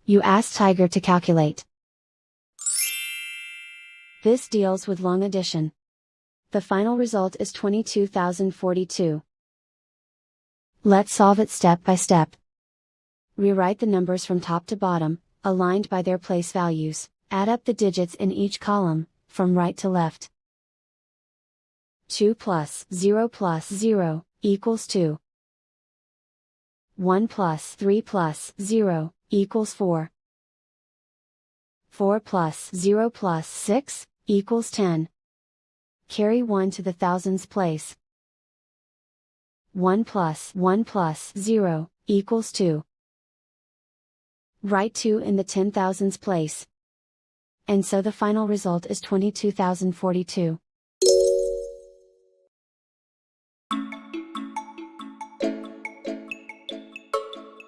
You ask Tiger to calculate. This deals with long addition. The final result is 22,042. Let's solve it step by step. Rewrite the numbers from top to bottom, aligned by their place values. Add up the digits in each column, from right to left. 2 plus 0 plus 0 equals 2. 1 plus 3 plus 0 equals 4. 4 plus 0 plus 6 equals 10. Carry 1 to the thousands place. 1 plus 0 equals 2. Write 2 in the 10,000s place. And so the final result is 22,042.